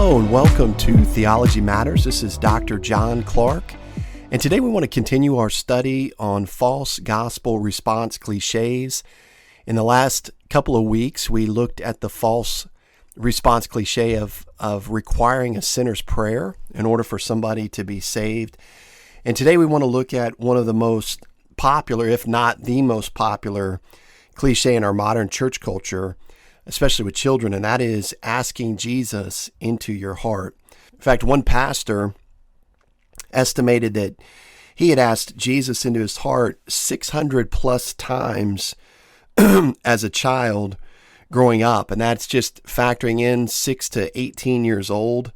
Hello and welcome to Theology Matters. This is Dr. John Clark, and today we want to continue our study on false gospel response cliches. In the last couple of weeks, we looked at the false response cliche of requiring a sinner's prayer in order for somebody to be saved. And today we want to look at one of the most popular, if not the most popular, cliche in our modern church culture, especially with children, and that is asking Jesus into your heart. In fact, one pastor estimated that he had asked Jesus into his heart 600 plus times as a child growing up, and that's just factoring in 6 to 18 years old,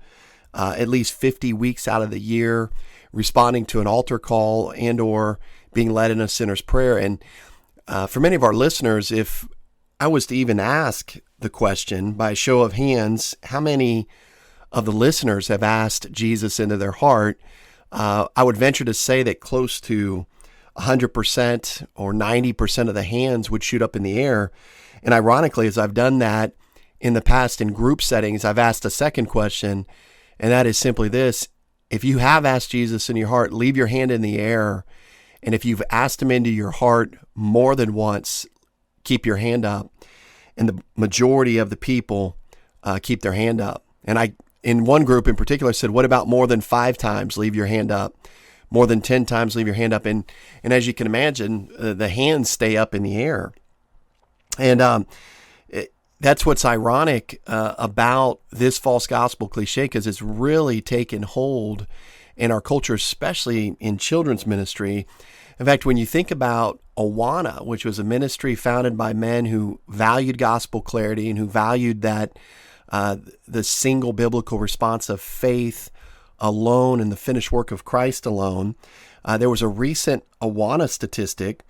at least 50 weeks out of the year, responding to an altar call and or being led in a sinner's prayer. And for many of our listeners, if I was to even ask the question by a show of hands, how many of the listeners have asked Jesus into their heart? I would venture to say that close to 100% or 90% of the hands would shoot up in the air. And ironically, as I've done that in the past in group settings, I've asked a second question, and that is simply this. If you have asked Jesus in your heart, leave your hand in the air. And if you've asked him into your heart more than once, keep your hand up. And the majority of the people keep their hand up. And I, in one group in particular, said, what about more than 5 times? Leave your hand up. More than 10 times, leave your hand up. And as you can imagine, the hands stay up in the air. And that's what's ironic about this false gospel cliche, because it's really taken hold in our culture, especially in children's ministry. In fact, when you think about Awana, which was a ministry founded by men who valued gospel clarity and who valued that the single biblical response of faith alone and the finished work of Christ alone, there was a recent Awana statistic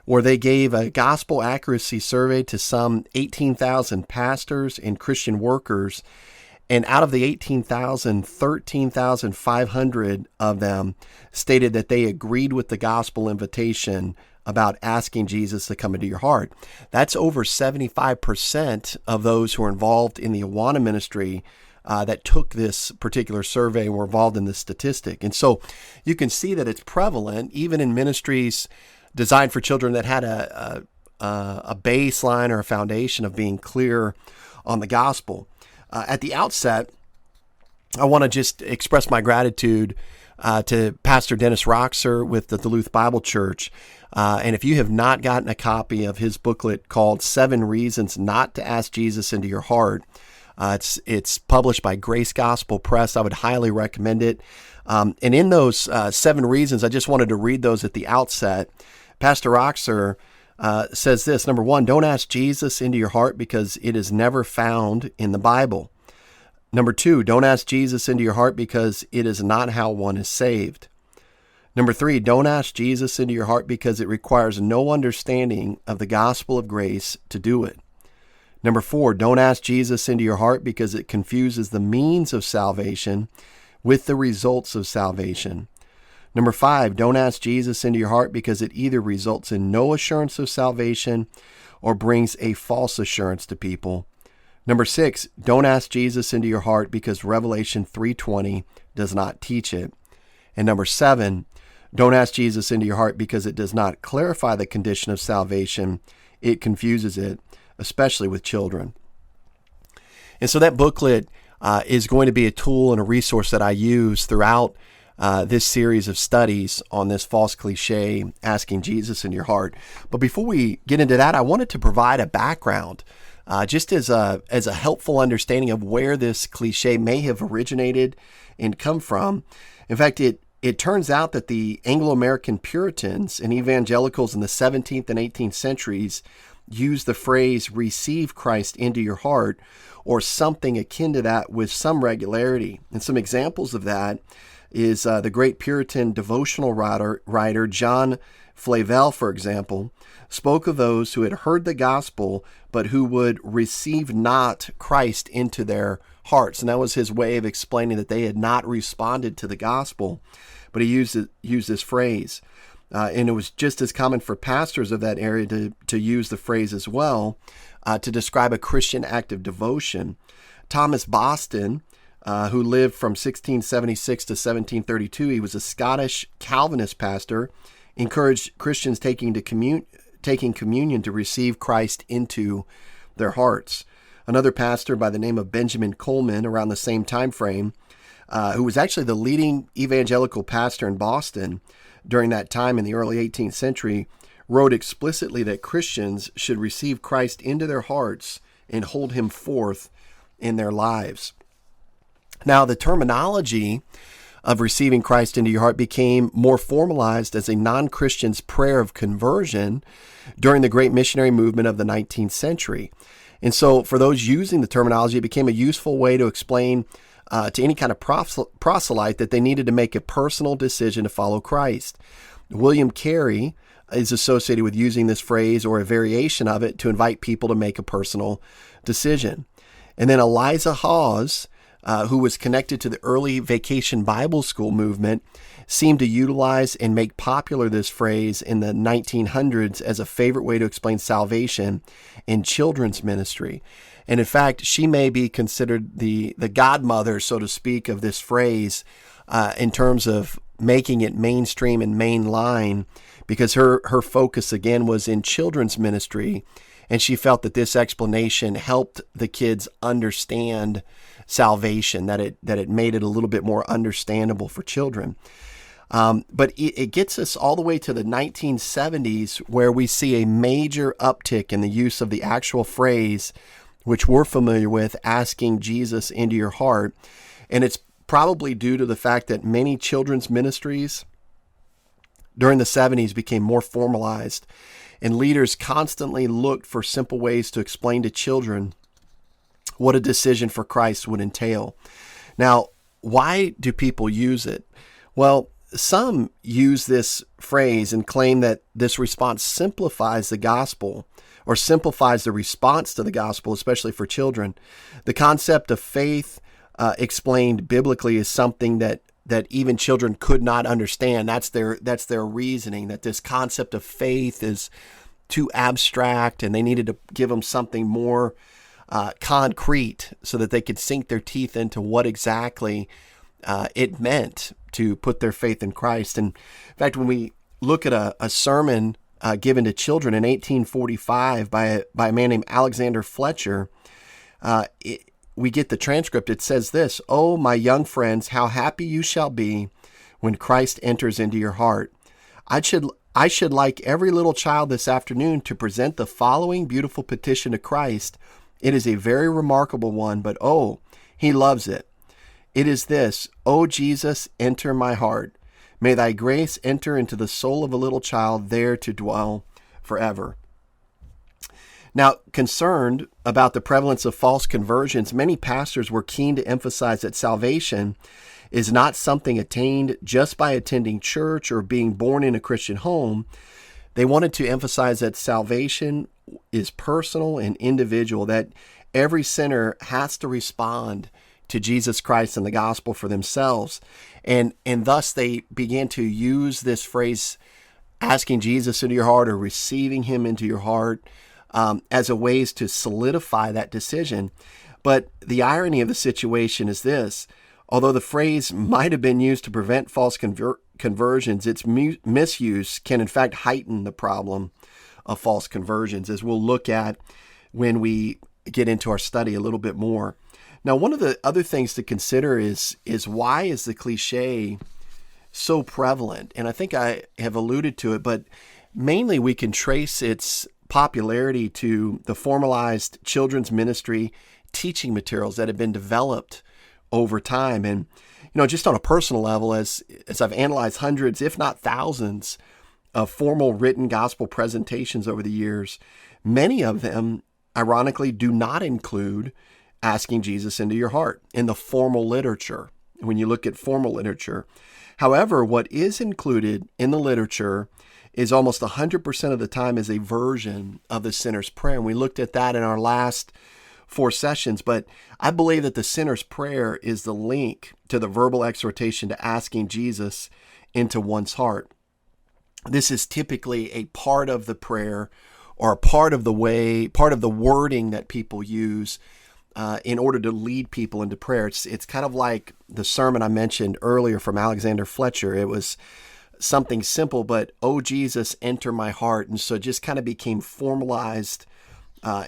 where they gave a gospel accuracy survey to some 18,000 pastors and Christian workers. And out of the 18,000, 13,500 of them stated that they agreed with the gospel invitation about asking Jesus to come into your heart. That's over 75% of those who are involved in the Awana ministry that took this particular survey and were involved in this statistic. And so you can see that it's prevalent even in ministries designed for children that had a baseline or a foundation of being clear on the gospel. At the outset, I want to just express my gratitude to Pastor Dennis Roxer with the Duluth Bible Church. And if you have not gotten a copy of his booklet called 7 Reasons Not to Ask Jesus into Your Heart, it's published by Grace Gospel Press. I would highly recommend it. And in those 7 reasons, I just wanted to read those at the outset. Pastor Roxer says this: number 1, don't ask Jesus into your heart because it is never found in the Bible. Number 2, don't ask Jesus into your heart because it is not how one is saved. Number 3, don't ask Jesus into your heart because it requires no understanding of the gospel of grace to do it. Number 4, don't ask Jesus into your heart because it confuses the means of salvation with the results of salvation. Number 5, don't ask Jesus into your heart because it either results in no assurance of salvation or brings a false assurance to people. Number 6, don't ask Jesus into your heart because Revelation 3:20 does not teach it. And number 7, don't ask Jesus into your heart because it does not clarify the condition of salvation. It confuses it, especially with children. And so that booklet is going to be a tool and a resource that I use throughout this series of studies on this false cliche, asking Jesus in your heart. But before we get into that, I wanted to provide a background, just as a helpful understanding of where this cliche may have originated and come from. In fact, it turns out that the Anglo-American Puritans and evangelicals in the 17th and 18th centuries used the phrase "receive Christ into your heart" or something akin to that with some regularity. And some examples of that is the great Puritan devotional writer John Flavel, for example, spoke of those who had heard the gospel but who would receive not Christ into their hearts. And that was his way of explaining that they had not responded to the gospel. But he used this phrase. And it was just as common for pastors of that area to use the phrase as well to describe a Christian act of devotion. Thomas Boston who lived from 1676 to 1732. He was a Scottish Calvinist pastor, encouraged Christians taking communion to receive Christ into their hearts. Another pastor by the name of Benjamin Coleman, around the same time frame, who was actually the leading evangelical pastor in Boston during that time in the early 18th century, wrote explicitly that Christians should receive Christ into their hearts and hold him forth in their lives. Now, the terminology of receiving Christ into your heart became more formalized as a non-Christian's prayer of conversion during the great missionary movement of the 19th century. And so for those using the terminology, it became a useful way to explain to any kind of proselyte that they needed to make a personal decision to follow Christ. William Carey is associated with using this phrase or a variation of it to invite people to make a personal decision. And then Eliza Hawes, who was connected to the early Vacation Bible School movement, seemed to utilize and make popular this phrase in the 1900s as a favorite way to explain salvation in children's ministry. And in fact, she may be considered the godmother, so to speak, of this phrase in terms of making it mainstream and mainline, because her focus, again, was in children's ministry, and she felt that this explanation helped the kids understand salvation, that it made it a little bit more understandable for children. But it gets us all the way to the 1970s, where we see a major uptick in the use of the actual phrase, which we're familiar with, asking Jesus into your heart. And it's probably due to the fact that many children's ministries during the 70s became more formalized, and leaders constantly looked for simple ways to explain to children what a decision for Christ would entail. Now, why do people use it? Well, some use this phrase and claim that this response simplifies the gospel, or simplifies the response to the gospel, especially for children. The concept of faith explained biblically is something that even children could not understand. That's their reasoning, that this concept of faith is too abstract, and they needed to give them something more concrete so that they could sink their teeth into what exactly it meant to put their faith in Christ. And in fact, when we look at a sermon given to children in 1845 by a man named Alexander Fletcher, we get the transcript. It says this: "Oh, my young friends, how happy you shall be when Christ enters into your heart. I should like every little child this afternoon to present the following beautiful petition to Christ. It is a very remarkable one, but oh, he loves it. It is this: O Jesus, enter my heart. May thy grace enter into the soul of a little child, there to dwell forever." Now, concerned about the prevalence of false conversions, many pastors were keen to emphasize that salvation is not something attained just by attending church or being born in a Christian home. They wanted to emphasize that salvation is personal and individual, that every sinner has to respond to Jesus Christ and the gospel for themselves. And thus they began to use this phrase, asking Jesus into your heart or receiving him into your heart, as a ways to solidify that decision. But the irony of the situation is this: although the phrase might have been used to prevent false conversions, its misuse can in fact heighten the problem of false conversions, as we'll look at when we get into our study a little bit more. Now, one of the other things to consider is why is the cliche so prevalent? And I think I have alluded to it, but mainly we can trace its popularity to the formalized children's ministry teaching materials that have been developed over time. And, just on a personal level, as I've analyzed hundreds, if not thousands, of formal written gospel presentations over the years, many of them, ironically, do not include asking Jesus into your heart in the formal literature, when you look at formal literature. However, what is included in the literature is almost 100% of the time is a version of the sinner's prayer. And we looked at that in our last 4 sessions, but I believe that the sinner's prayer is the link to the verbal exhortation to asking Jesus into one's heart. This is typically a part of the prayer, or part of the wording that people use in order to lead people into prayer. It's kind of like the sermon I mentioned earlier from Alexander Fletcher. It was something simple, but, "Oh, Jesus, enter my heart." And so it just kind of became formalized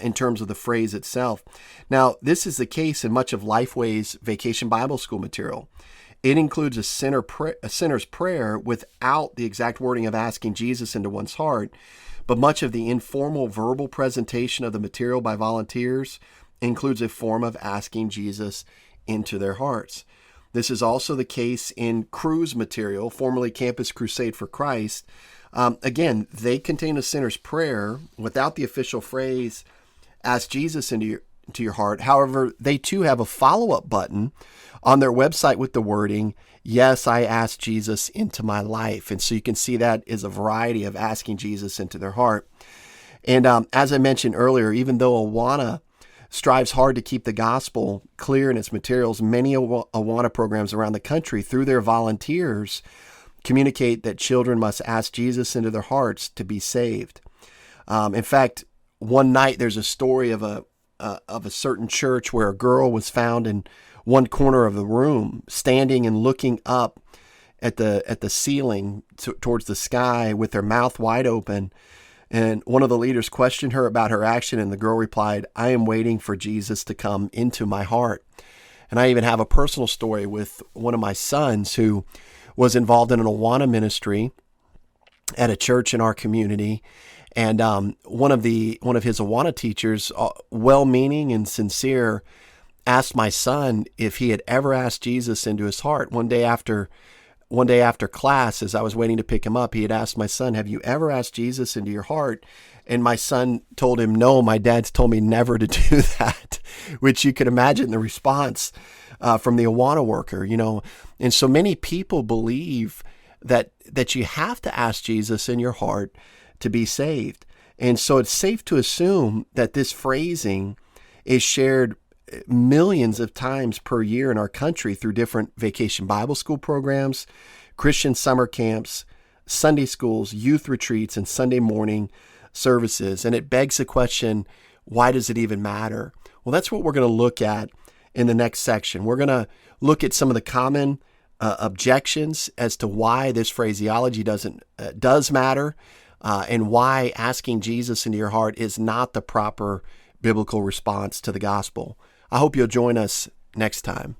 in terms of the phrase itself. Now, this is the case in much of Lifeway's Vacation Bible School material. It includes a sinner's prayer without the exact wording of asking Jesus into one's heart, but much of the informal verbal presentation of the material by volunteers includes a form of asking Jesus into their hearts. This is also the case in Cru's material, formerly Campus Crusade for Christ. Again, they contain a sinner's prayer without the official phrase, "Ask Jesus into your heart." However, they too have a follow-up button on their website with the wording, "Yes, I ask Jesus into my life." And so you can see that is a variety of asking Jesus into their heart. And as I mentioned earlier, even though Awana strives hard to keep the gospel clear in its materials, many Awana programs around the country, through their volunteers, communicate that children must ask Jesus into their hearts to be saved. In fact, one night there's a story of a certain church where a girl was found in one corner of the room, standing and looking up at the ceiling towards the sky with her mouth wide open. And one of the leaders questioned her about her action, and the girl replied, "I am waiting for Jesus to come into my heart." And I even have a personal story with one of my sons who was involved in an Awana ministry at a church in our community. And one of his Awana teachers, well-meaning and sincere, asked my son if he had ever asked Jesus into his heart. One day after class, as I was waiting to pick him up, he had asked my son, "Have you ever asked Jesus into your heart?" And my son told him, "No, my dad's told me never to do that," which you can imagine the response from the Awana worker, And so many people believe that you have to ask Jesus in your heart to be saved. And so it's safe to assume that this phrasing is shared millions of times per year in our country through different vacation Bible school programs, Christian summer camps, Sunday schools, youth retreats, and Sunday morning services. And it begs the question, why does it even matter? Well, that's what we're going to look at in the next section. We're going to look at some of the common objections as to why this phraseology does matter, and why asking Jesus into your heart is not the proper biblical response to the gospel. I hope you'll join us next time.